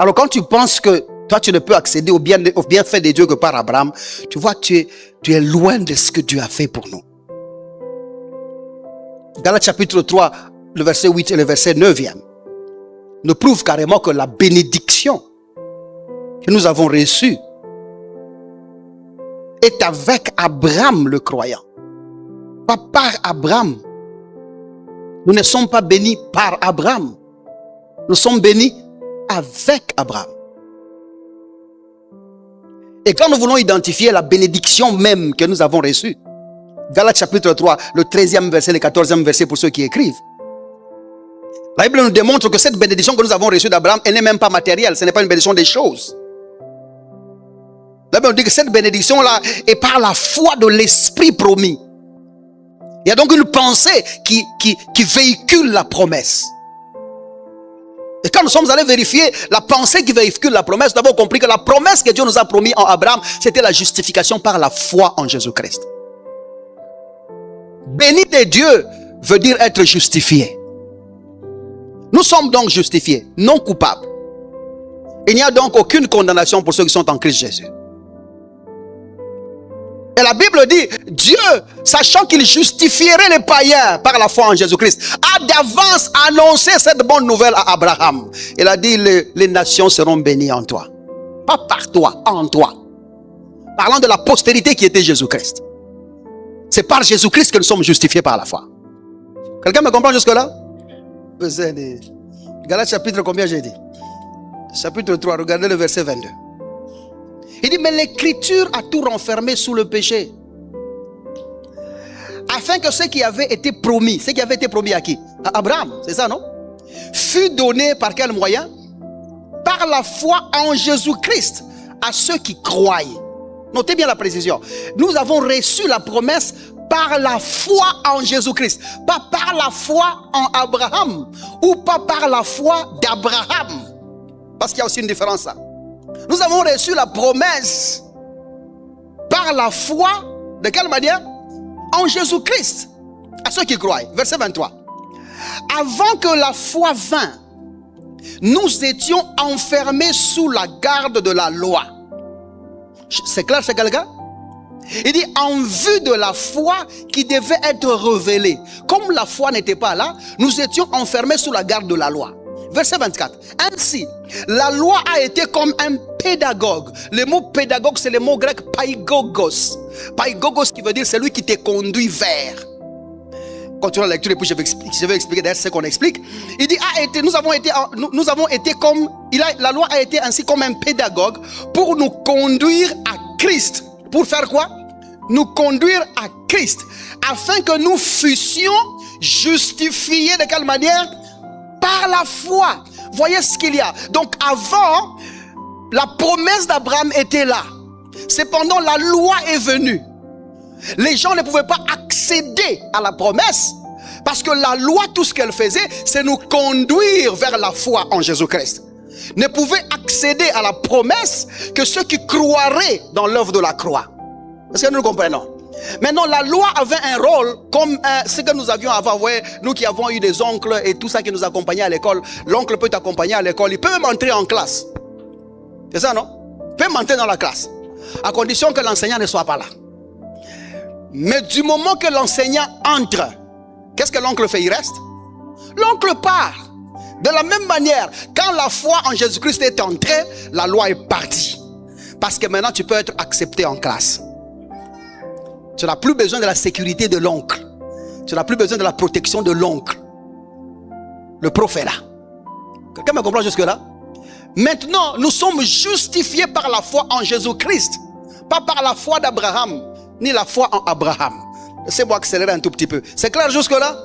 Alors quand tu penses que toi tu ne peux accéder au bienfait de Dieu que par Abraham, tu vois, tu es loin de ce que Dieu a fait pour nous. Galates chapitre 3, le verset 8 et le verset 9e nous prouvent carrément que la bénédiction que nous avons reçue est avec Abraham le croyant. Pas par Abraham. Nous ne sommes pas bénis par Abraham. Nous sommes bénis avec Abraham. Et quand nous voulons identifier la bénédiction même que nous avons reçue, Galates chapitre 3, le 13e verset, le 14e verset pour ceux qui écrivent, la Bible nous démontre que cette bénédiction que nous avons reçue d'Abraham, elle n'est même pas matérielle, ce n'est pas une bénédiction des choses. La Bible nous dit que cette bénédiction-là est par la foi de l'Esprit promis. Il y a donc une pensée qui véhicule la promesse. Et quand nous sommes allés vérifier la pensée qui véhicule la promesse, nous avons compris que la promesse que Dieu nous a promis en Abraham, c'était la justification par la foi en Jésus-Christ. Béni de Dieu veut dire être justifié. Nous sommes donc justifiés, non coupables. Il n'y a donc aucune condamnation pour ceux qui sont en Christ Jésus. Et la Bible dit, Dieu, sachant qu'il justifierait les païens par la foi en Jésus-Christ, a d'avance annoncé cette bonne nouvelle à Abraham. Il a dit, les nations seront bénies en toi. Pas par toi, en toi. Parlant de la postérité qui était Jésus-Christ. C'est par Jésus-Christ que nous sommes justifiés par la foi. Quelqu'un me comprend jusque-là? Galates chapitre combien j'ai dit? Chapitre 3, regardez le verset 22. Il dit, mais l'écriture a tout renfermé sous le péché. Afin que ce qui avait été promis à qui? À Abraham, c'est ça, non? Fut donné par quel moyen? Par la foi en Jésus-Christ à ceux qui croient. Notez bien la précision. Nous avons reçu la promesse par la foi en Jésus-Christ. Pas par la foi en Abraham ou pas par la foi d'Abraham. Parce qu'il y a aussi une différence là. Nous avons reçu la promesse par la foi, de quelle manière? En Jésus-Christ, à ceux qui croient. Verset 23. Avant que la foi vînt, nous étions enfermés sous la garde de la loi. C'est clair chez quelqu'un? Il dit en vue de la foi qui devait être révélée. Comme la foi n'était pas là, nous étions enfermés sous la garde de la loi. Verset 24. Ainsi, la loi a été comme un pédagogue. Le mot pédagogue, c'est le mot grec païgogos. Païgogos qui veut dire celui qui te conduit vers. Continuons la lecture et puis je vais expliquer d'ailleurs ce qu'on explique. Il dit, nous avons été comme, la loi a été ainsi comme un pédagogue pour nous conduire à Christ. Pour faire quoi? Nous conduire à Christ. Afin que nous fussions justifiés de quelle manière? Par la foi. Voyez ce qu'il y a. Donc avant, la promesse d'Abraham était là. Cependant, la loi est venue. Les gens ne pouvaient pas accéder à la promesse parce que la loi, tout ce qu'elle faisait, c'est nous conduire vers la foi en Jésus-Christ. Ne pouvaient accéder à la promesse que ceux qui croiraient dans l'œuvre de la croix. Est-ce que nous le comprenons? Maintenant, la loi avait un rôle comme ce que nous avions avant. Vous voyez, nous qui avons eu des oncles et tout ça qui nous accompagnait à l'école. L'oncle peut t'accompagner à l'école. Il peut même entrer en classe. C'est ça, non? Il peut même entrer dans la classe. À condition que l'enseignant ne soit pas là. Mais du moment que l'enseignant entre, qu'est-ce que l'oncle fait? Il reste. L'oncle part. De la même manière, quand la foi en Jésus-Christ est entrée, la loi est partie. Parce que maintenant, tu peux être accepté en classe. Tu n'as plus besoin de la sécurité de l'oncle. Tu n'as plus besoin de la protection de l'oncle. Le prophète est là. Quelqu'un me comprend jusque-là? Maintenant, nous sommes justifiés par la foi en Jésus-Christ. Pas par la foi d'Abraham, ni la foi en Abraham. Laissez-moi accélérer un tout petit peu. C'est clair jusque-là?